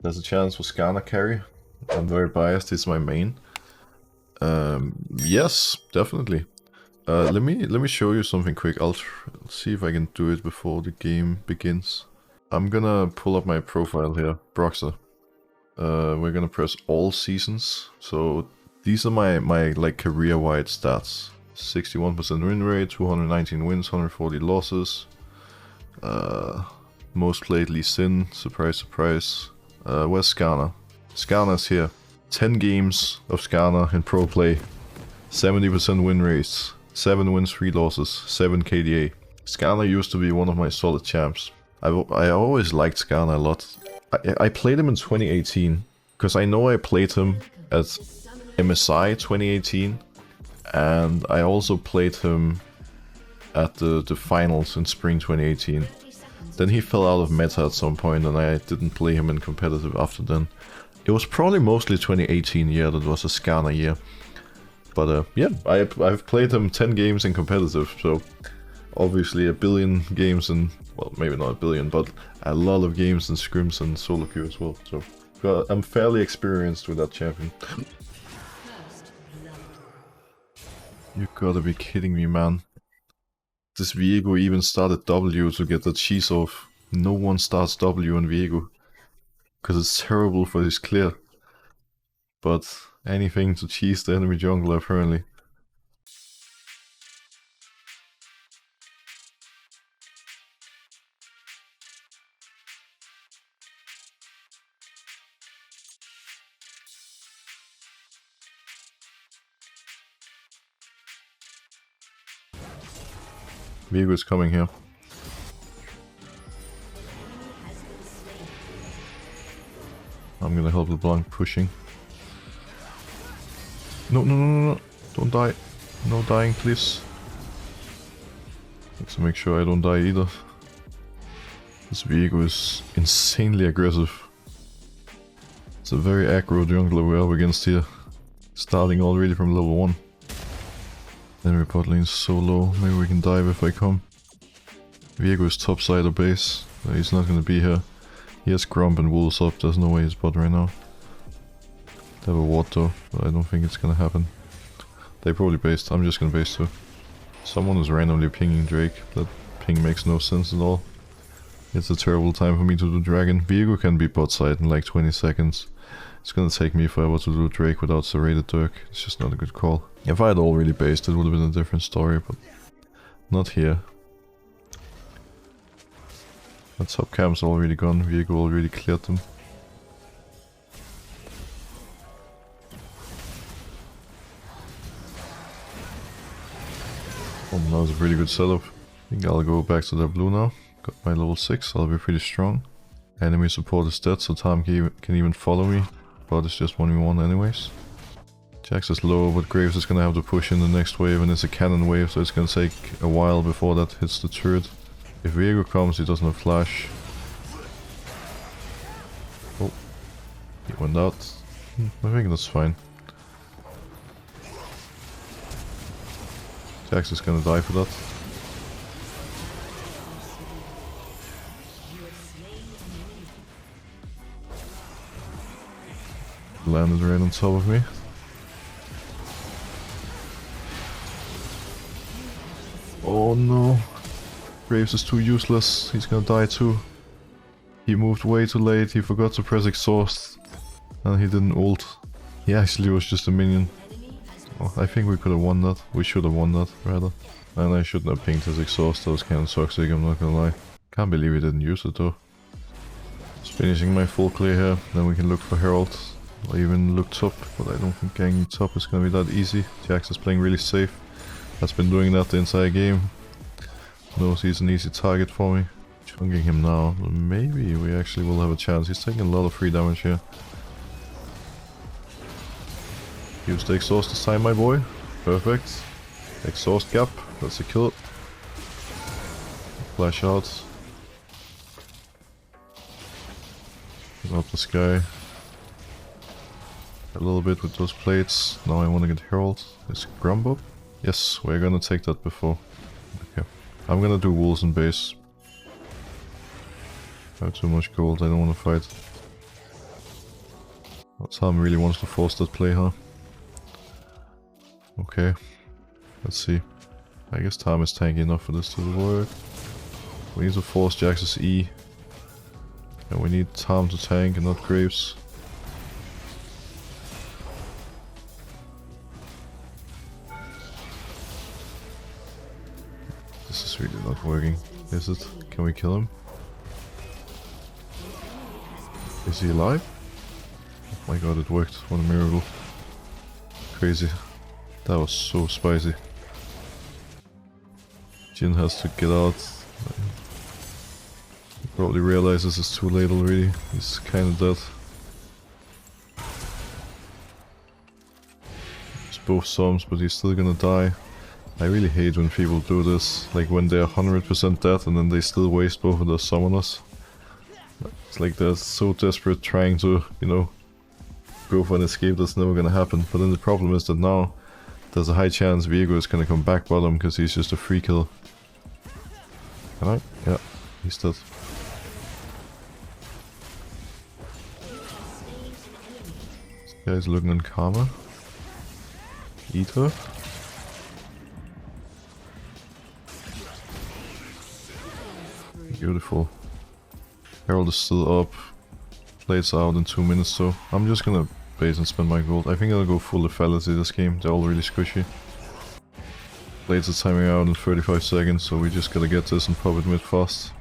There's a chance for Skarner carry. I'm very biased, he's my main. Yes, definitely. Let me show you something quick. I'll see if I can do it before the game begins. I'm gonna pull up my profile here, Broxah. We're gonna press all seasons. So these are my like career-wide stats. 61% win rate, 219 wins, 140 losses. Most played Lee Sin, surprise surprise. Where's Skarner? Skarner's here. 10 games of Skarner in pro play. 70% win rates. 7 wins, 3 losses, 7 KDA. Skarner used to be one of my solid champs. I always liked Skarner a lot. I played him in 2018, because I know I played him at MSI 2018, and I also played him at the finals in spring 2018. Then he fell out of meta at some point, and I didn't play him in competitive after then. It was probably mostly 2018 year that was a Skarner year. But yeah, I've played him 10 games in competitive, so obviously a billion games in, well, maybe not a billion, but a lot of games in scrims and solo queue as well. So I'm fairly experienced with that champion. You gotta be kidding me, man. This Viego even started W to get the cheese off. No one starts W on Viego, because it's terrible for his clear. But anything to cheese the enemy jungler apparently. Viego is coming here. I'm gonna help LeBlanc pushing. No, don't die. No dying, please. Let's make sure I don't die either. This Viego is insanely aggressive. It's a very aggro jungler we're up against here. Starting already from level 1. Enemy bot lane is so low, maybe we can dive if I come. Viego is topside of base, he's not gonna be here. He has Grump and Wolves up, there's no way he's bot right now. They have a ward though, but I don't think it's gonna happen. They probably based, I'm just gonna base too. Someone is randomly pinging Drake, that ping makes no sense at all. It's a terrible time for me to do Dragon. Viego can be bot side in like 20 seconds. It's gonna take me forever to do Drake without serrated Dirk. It's just not a good call. If I had already based, it would have been a different story, but not here. The top camp's already gone, Viego already cleared them. Oh, that was a pretty good setup. I think I'll go back to their blue now. Got my level 6, I'll be pretty strong. Enemy support is dead, so Tom can even follow me. But it's just 1v1 anyways. Jax is low, but Graves is gonna have to push in the next wave, and it's a cannon wave, so it's gonna take a while before that hits the turret. If Viego comes, he doesn't have flash. Oh, he went out. I think that's fine. Jax is gonna die for that. Landed right on top of me. Oh no. Graves is too useless. He's gonna die too. He moved way too late. He forgot to press exhaust. And he didn't ult. He actually was just a minion. Oh, I think we could have won that. We should have won that, rather. And I shouldn't have pinged his exhaust. That was kind of toxic, I'm not gonna lie. Can't believe he didn't use it though. Just finishing my full clear here. Then we can look for Herald. I'll even look top, but I don't think ganking top is gonna be that easy. Jax is playing really safe. Has been doing that the entire game. Knows he's an easy target for me. Chunking him now. Maybe we actually will have a chance. He's taking a lot of free damage here. Use the exhaust this time, my boy. Perfect. Exhaust gap. That's a kill. Flash out. Get up this guy. A little bit with those plates. Now I want to get Herald. Is Grump up? Yes, we're gonna take that before. Okay. I'm gonna do wolves in base. I have too much gold, I don't want to fight. Tom really wants to force that play, huh? Okay. Let's see. I guess Tom is tanky enough for this to work. We need to force Jax's E. And we need Tom to tank and not Graves. This is really not working, is it? Can we kill him? Is he alive? Oh my god, it worked. What a miracle. Crazy. That was so spicy. Jin has to get out. He probably realizes it's too late already. He's kind of dead. It's both Psalms, but he's still gonna die. I really hate when people do this. Like when they're 100% dead and then they still waste both of their summoners. It's like they're so desperate trying to, you know, go for an escape that's never gonna happen. But then the problem is that now there's a high chance Viego is gonna come back bottom because he's just a free kill. Can I? Yeah, he's dead. This guy's looking in karma. Eat her. Beautiful. Herald is still up. Plays out in 2 minutes, so I'm just gonna base and spend my gold. I think I'll go full lethality this game. They're all really squishy. Blades are timing out in 35 seconds, so we just gotta get this and pop it mid fast.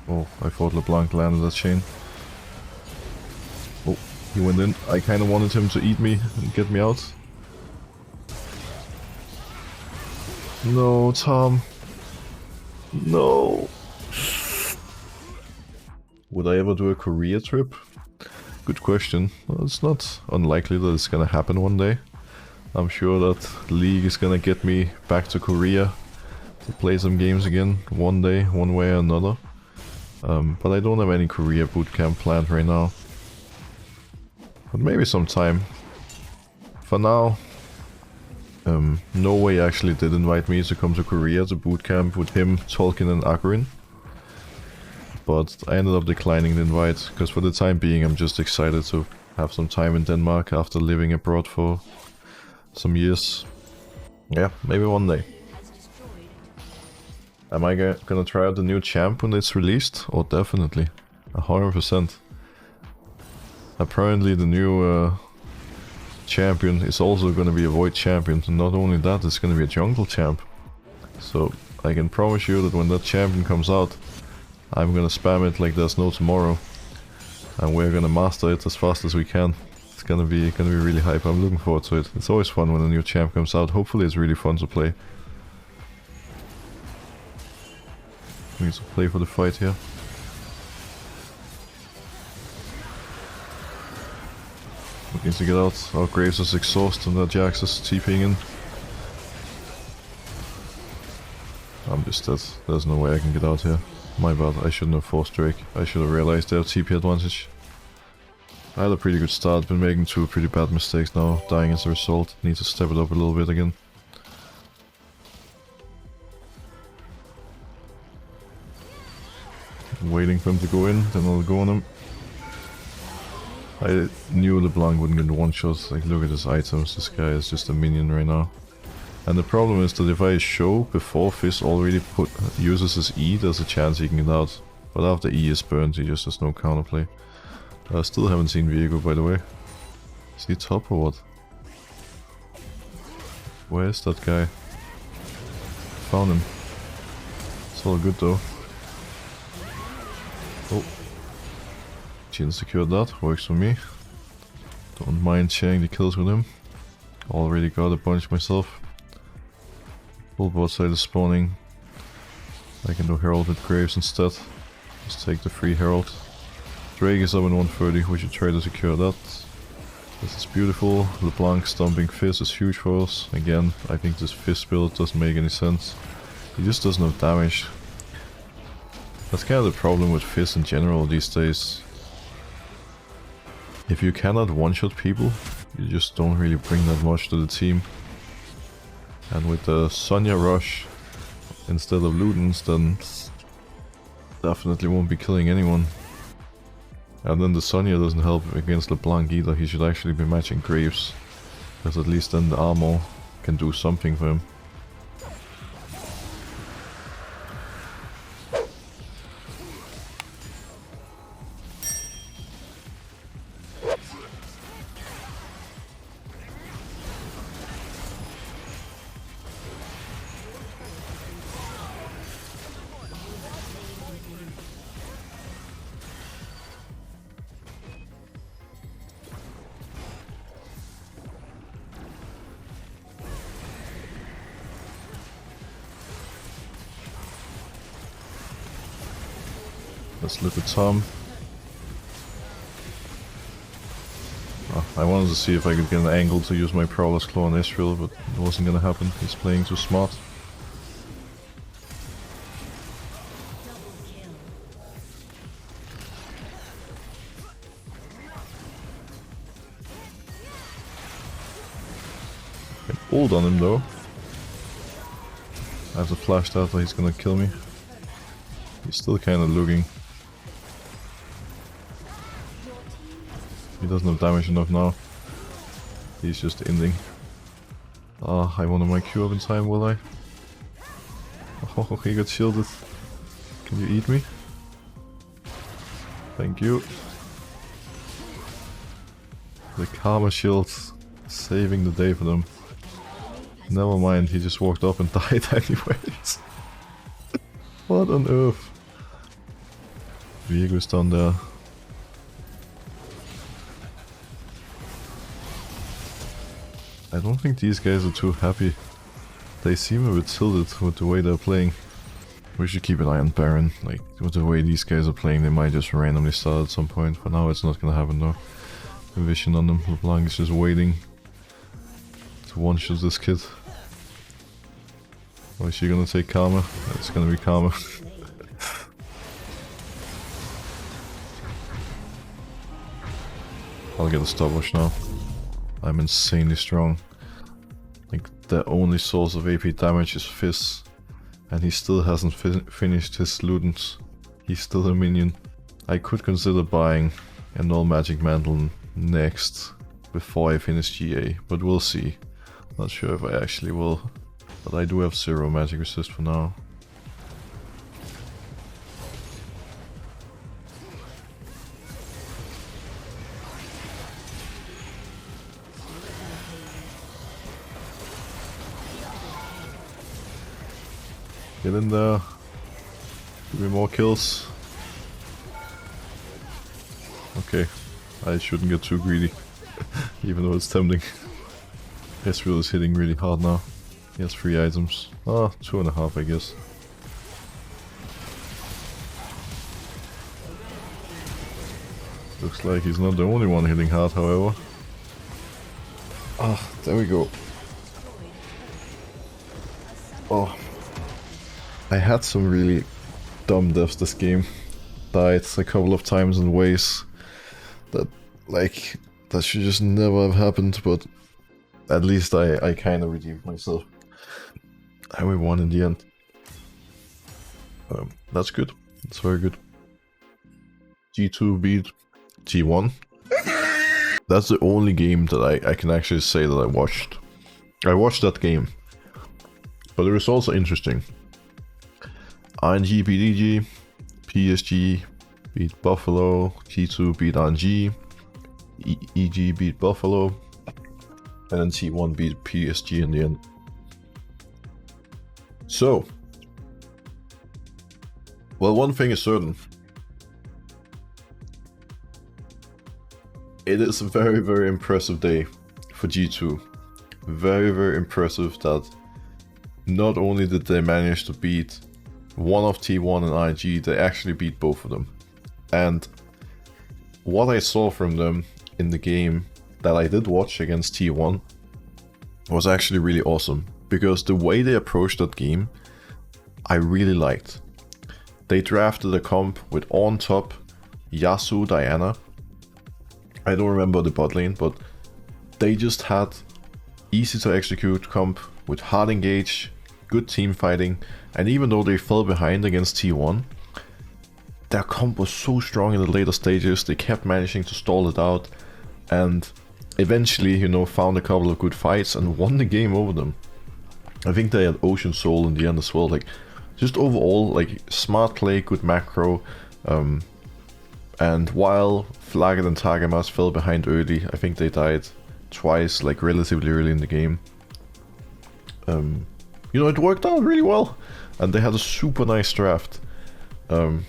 Oh, I thought LeBlanc landed that chain. Oh, he went in. I kinda wanted him to eat me and get me out. No, Tom. No. Would I ever do a Korea trip? Good question. Well, it's not unlikely that it's gonna happen one day. I'm sure that League is gonna get me back to Korea to play some games again one day, one way or another. But I don't have any Korea bootcamp planned right now. But maybe sometime. For now, Norway actually did invite me to come to Korea to bootcamp with him, Tolkien and Akarin. But I ended up declining the invite, because for the time being I'm just excited to have some time in Denmark after living abroad for some years. Yeah, maybe one day. Am I gonna try out the new champ when it's released? Oh, definitely. 100%. Apparently the new champion is also gonna be a void champion, and not only that, it's gonna be a jungle champ. So I can promise you that when that champion comes out, I'm gonna spam it like there's no tomorrow, and we're gonna master it as fast as we can. It's gonna be really hype. I'm looking forward to it. It's always fun when a new champ comes out. Hopefully it's really fun to play. We need to play for the fight here. We need to get out. Our Graves is exhausted and our Jax is TPing in. I'm just dead. There's no way I can get out here. My bad, I shouldn't have forced Drake. I should have realized their TP advantage. I had a pretty good start, been making 2 pretty bad mistakes now, dying as a result. Need to step it up a little bit again. I'm waiting for him to go in, then I'll go on him. I knew LeBlanc wouldn't get one shot. Like, look at his items, this guy is just a minion right now. And the problem is that if I show before Fizz already uses his E, there's a chance he can get out. But after E is burned, he just has no counterplay. I still haven't seen Viego, by the way. Is he top or what? Where is that guy? Found him. It's all good though. Oh. Jin secured that, works for me. Don't mind sharing the kills with him. Already got a bunch myself. Full bot side is spawning. I can do Herald with Graves instead. Just take the free Herald. Drake is up in 130, we should try to secure that. This is beautiful. LeBlanc stomping Fizz is huge for us. Again, I think this Fizz build doesn't make any sense. He just doesn't have damage. That's kind of the problem with Fizz in general these days. If you cannot one-shot people, you just don't really bring that much to the team. And with the Sonya Rush instead of Ludens, then definitely won't be killing anyone. And then the Sonya doesn't help against LeBlanc either. He should actually be matching Graves. Because at least then the armor can do something for him. Let's look at Tom. Oh, I wanted to see if I could get an angle to use my Prowler's Claw on Israel, but it wasn't gonna happen. He's playing too smart. Can ult on him though. I have to flash that or he's gonna kill me. He's still kind of looking. He doesn't have damage enough now. He's just ending. Ah, I wanted my Q up in time, will I? Oh, he got shielded. Can you eat me? Thank you. The Karma Shield saving the day for them. Never mind, he just walked up and died anyways. What on earth? Viego's down there. I don't think these guys are too happy. They seem a bit tilted with the way they're playing. We should keep an eye on Baron. Like, with the way these guys are playing, they might just randomly start at some point. For now, it's not gonna happen though. Vision on them. LeBlanc is just waiting to one-shot this kid. Or is she gonna take Karma? It's gonna be Karma. I'll get a stopwatch now. I'm insanely strong. Like, the only source of AP damage is Fizz. And he still hasn't finished his Ludens. He's still a minion. I could consider buying a Null Magic Mantle next, before I finish GA, but we'll see. Not sure if I actually will. But I do have 0 magic resist for now. Get in there. Give me more kills. Okay. I shouldn't get too greedy. Even though it's tempting. Ezreal is hitting really hard now. He has 3 items. Ah, 2.5 I guess. Looks like he's not the only one hitting hard, however. Ah, there we go. Oh. I had some really dumb deaths this game. Died a couple of times in ways that, like, that should just never have happened, but at least I kind of redeemed myself. And we won in the end. That's good. That's very good. G2 beat G1. That's the only game that I can actually say that I watched. I watched that game. But it was also interesting. RNG beat EG, PSG beat Buffalo, G2 beat RNG, EG beat Buffalo, and then T1 beat PSG in the end. So, well, one thing is certain. It is a very, very impressive day for G2. Very, very impressive that not only did they manage to beat one of T1 and RNG, they actually beat both of them. And what I saw from them in the game that I did watch against T1 was actually really awesome. Because the way they approached that game, I really liked. They drafted a comp with on top, Yasuo, Diana. I don't remember the bot lane, but they just had easy to execute comp with hard engage, good team fighting, and even though they fell behind against T1, their comp was so strong in the later stages, they kept managing to stall it out, and eventually, you know, found a couple of good fights and won the game over them. I think they had Ocean Soul in the end as well. Like, just overall, like, smart play, good macro. And while Flaget and Tagamas fell behind early, I think they died twice, like, relatively early in the game. You know, it worked out really well. And they had a super nice draft. And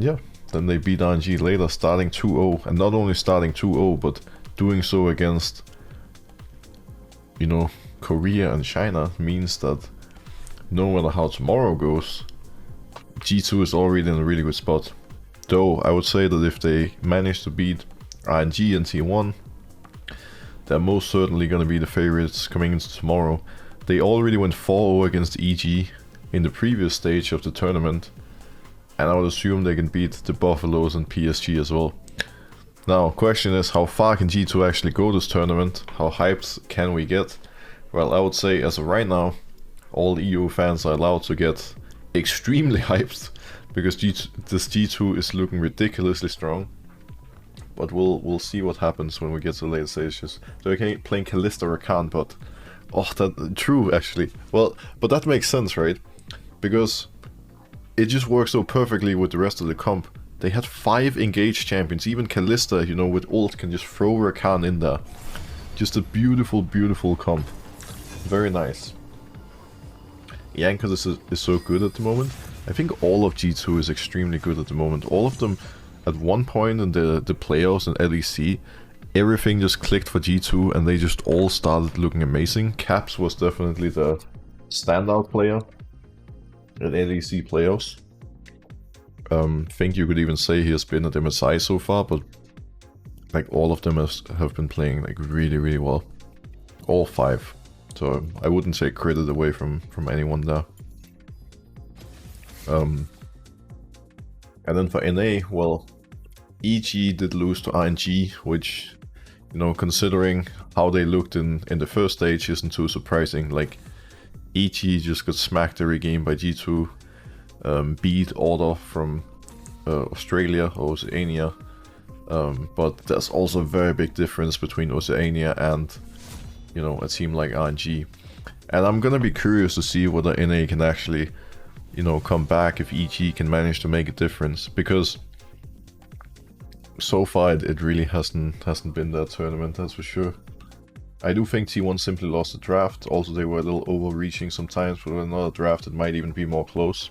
yeah, then they beat RNG later, starting 2-0. And not only starting 2-0, but doing so against, you know, Korea and China means that no matter how tomorrow goes, G2 is already in a really good spot. Though I would say that if they manage to beat RNG and T1, they're most certainly going to be the favorites coming into tomorrow. They already went 4-0 against EG in the previous stage of the tournament, and I would assume they can beat the Buffaloes and PSG as well. Now, question is, how far can G2 actually go this tournament? How hyped can we get? Well, I would say as of right now, all EU fans are allowed to get extremely hyped, because this G2 is looking ridiculously strong. But we'll see what happens when we get to the later stages. So okay, playing Kalista Rakan, but oh, that true actually. Well, but that makes sense, right? Because it just works so perfectly with the rest of the comp. They had 5 engaged champions. Even Kalista, you know, with ult can just throw Rakan in there. Just a beautiful, beautiful comp. Very nice. Yankers is so good at the moment. I think all of G2 is extremely good at the moment. All of them, at one point in the playoffs and LEC, everything just clicked for G2 and they just all started looking amazing. Caps was definitely the standout player at LEC playoffs. Think you could even say he has been at MSI so far, but like all of them have been playing like really, really well. All 5. So I wouldn't say credit away from anyone there. And then for NA, well, EG did lose to RNG, which, you know, considering how they looked in the first stage, isn't too surprising. Like, EG just got smacked every game by G2, beat Order from Australia or Oceania, but there's also a very big difference between Oceania and, you know, a team like RNG. And I'm gonna be curious to see whether NA can actually, you know, come back if EG can manage to make a difference, because so far it really hasn't been that tournament, that's for sure. I do think T1 simply lost the draft. Also, they were a little overreaching sometimes, but with another draft it might even be more close.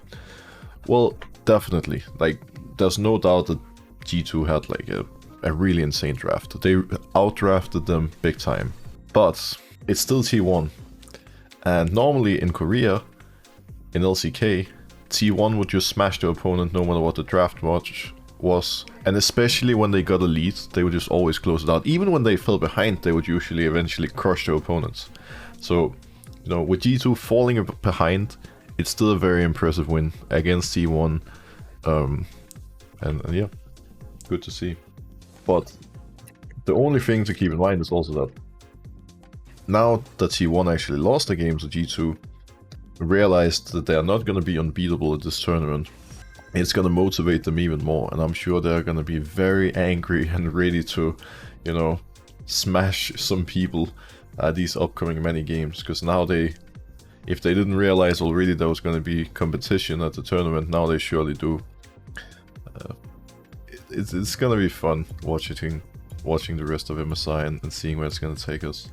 Well, definitely. Like, there's no doubt that G2 had like a really insane draft. They outdrafted them big time. But it's still T1. And normally in Korea, in LCK, T1 would just smash their opponent no matter what the draft was. And especially when they got a lead, they would just always close it out. Even when they fell behind, they would usually eventually crush their opponents. So, you know, with G2 falling behind, it's still a very impressive win against T1. And yeah, good to see. But the only thing to keep in mind is also that now that T1 actually lost the game to G2, realized that they are not going to be unbeatable at this tournament, it's going to motivate them even more, and I'm sure they're going to be very angry and ready to, you know, smash some people at these upcoming many games, because now if they didn't realize already there was going to be competition at the tournament, now they surely do. It's going to be fun watching the rest of MSI and seeing where it's going to take us.